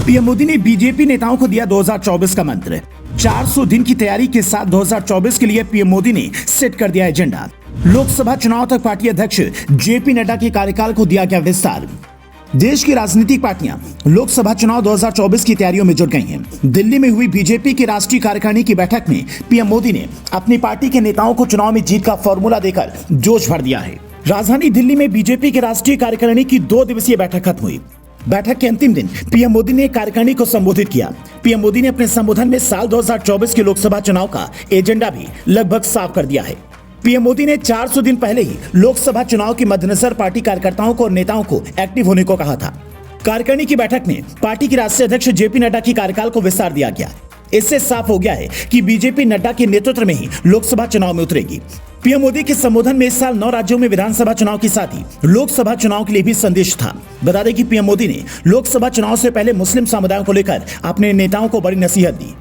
PM Modi ने BJP नेताओं को दिया 2024 का मंत्र। 400 दिन की तैयारी के साथ 2024 के लिए पीएम मोदी ने सेट कर दिया एजेंडा। लोकसभा चुनाव तक पार्टी अध्यक्ष जेपी नड्डा के कार्यकाल को दिया गया विस्तार। देश की राजनीतिक पार्टियां लोकसभा चुनाव 2024 की तैयारियों में जुट गई हैं। दिल्ली में हुई बीजेपी की राष्ट्रीय कार्यकारिणी की बैठक में पीएम मोदी ने अपनी पार्टी के नेताओं को चुनाव में जीत का फॉर्मूला देकर जोश भर दिया है। राजधानी दिल्ली में बीजेपी की राष्ट्रीय कार्यकारिणी की 2 दिवसीय बैठक खत्म हुई। बैठक के अंतिम दिन पीएम मोदी ने कार्यकारिणी को संबोधित किया। पीएम मोदी ने अपने संबोधन में साल 2024 के लोकसभा चुनाव का एजेंडा भी लगभग साफ कर दिया है। पीएम मोदी ने 400 दिन पहले ही लोकसभा चुनाव के मद्देनजर पार्टी कार्यकर्ताओं को और नेताओं को एक्टिव होने को कहा था। कार्यकारिणी की बैठक में पार्टी के राष्ट्रीय अध्यक्ष जेपी नड्डा की कार्यकाल को विस्तार दिया गया। इससे साफ हो गया है कि बीजेपी नड्डा के नेतृत्व में ही लोकसभा चुनाव में उतरेगी। पीएम मोदी के संबोधन में इस साल 9 राज्यों में विधानसभा चुनाव के साथ ही लोकसभा चुनाव के लिए भी संदेश था। बता दें कि पीएम मोदी ने लोकसभा चुनाव से पहले मुस्लिम समुदायों को लेकर अपने नेताओं को बड़ी नसीहत दी।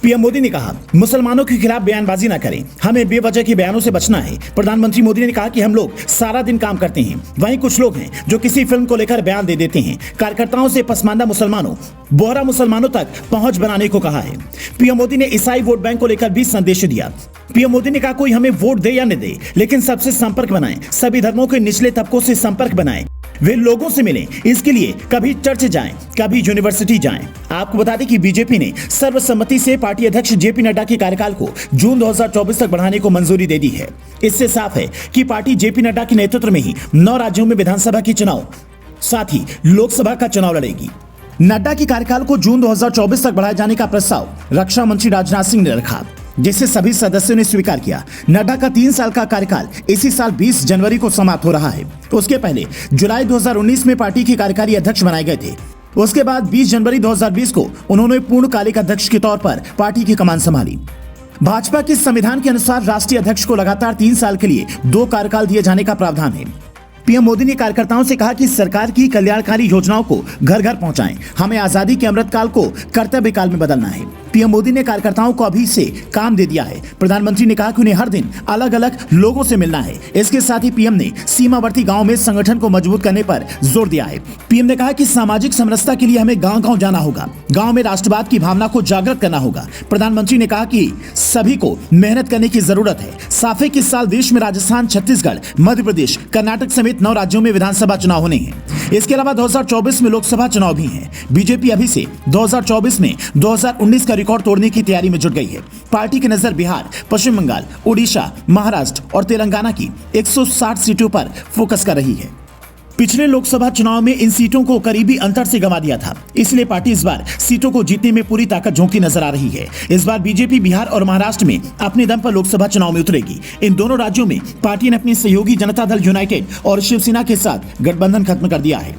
पीएम मोदी ने कहा, मुसलमानों के खिलाफ बयानबाजी न करें, हमें बेवजह के बयानों से बचना है। प्रधानमंत्री मोदी ने कहा कि हम लोग सारा दिन काम करते हैं, वहीं कुछ लोग हैं जो किसी फिल्म को लेकर बयान दे देते हैं। कार्यकर्ताओं से पसमानदा मुसलमानों, बोहरा मुसलमानों तक पहुंच बनाने को कहा है। पीएम मोदी ने ईसाई वोट बैंक को लेकर भी संदेश दिया। पीएम मोदी ने कहा, कोई हमें वोट दे या न दे, लेकिन सबसे संपर्क बनाएं, सभी धर्मों के निचले तबकों से संपर्क बनाएं, वे लोगों से मिलें। इसके लिए कभी चर्च जाएं, कभी यूनिवर्सिटी जाएं। आपको बता दें कि बीजेपी ने सर्वसम्मति से पार्टी अध्यक्ष जेपी नड्डा के कार्यकाल को जून 2024 तक बढ़ाने को मंजूरी दे दी है। इससे साफ है कि पार्टी जेपी नड्डा के नेतृत्व में ही 9 राज्यों में विधानसभा की चुनाव, साथ ही लोकसभा का चुनाव लड़ेगी। नड्डा के कार्यकाल को जून 2024 तक बढ़ाए जाने का प्रस्ताव रक्षा मंत्री राजनाथ सिंह ने रखा, जिसे सभी सदस्यों ने स्वीकार किया। नड्डा का 3 साल का कार्यकाल इसी साल 20 जनवरी को समाप्त हो रहा है। उसके पहले जुलाई 2019 में पार्टी के कार्यकारी अध्यक्ष बनाए गए थे। उसके बाद 20 जनवरी 2020 को उन्होंने पूर्णकालिक अध्यक्ष के तौर पर पार्टी की कमान संभाली। भाजपा के संविधान के अनुसार राष्ट्रीय अध्यक्ष को लगातार 3 साल के लिए 2 कार्यकाल दिए जाने का प्रावधान है। पीएम मोदी ने कार्यकर्ताओं से कहा कि सरकार की कल्याणकारी योजनाओं को घर घर पहुंचाएं। हमें आजादी के अमृतकाल को कर्तव्य काल में बदलना है। पीएम मोदी ने कार्यकर्ताओं को अभी से काम दे दिया है। प्रधानमंत्री ने कहा कि उन्हें हर दिन अलग अलग लोगों से मिलना है। इसके साथ ही पीएम ने सीमावर्ती गांव में संगठन को मजबूत करने पर जोर दिया है। पीएम ने कहा कि सामाजिक समरसता के लिए हमें गांव-गांव जाना होगा, गांव में राष्ट्रवाद की भावना को जागृत करना होगा। प्रधानमंत्री ने कहा कि सभी को मेहनत करने की जरूरत है। साफ है कि इस साल देश में राजस्थान, छत्तीसगढ़, मध्य प्रदेश, कर्नाटक समेत 9 राज्यों में विधानसभा चुनाव होने हैं। इसके अलावा 2024 में लोकसभा चुनाव भी हैं। बीजेपी अभी से 2024 में 2019 का रिकॉर्ड तोड़ने की तैयारी में जुट गई है। पार्टी की नजर बिहार, पश्चिम बंगाल, उड़ीसा, महाराष्ट्र और तेलंगाना की 160 सीटों पर फोकस कर रही है। पिछले लोकसभा चुनाव में इन सीटों को करीबी अंतर से गंवा दिया था, इसलिए पार्टी इस बार सीटों को जीतने में पूरी ताकत झोंकती नजर आ रही है। इस बार बीजेपी बिहार और महाराष्ट्र में अपने दम पर लोकसभा चुनाव में उतरेगी। इन दोनों राज्यों में पार्टी ने अपनी सहयोगी जनता दल यूनाइटेड और शिवसेना के साथ गठबंधन खत्म कर दिया है।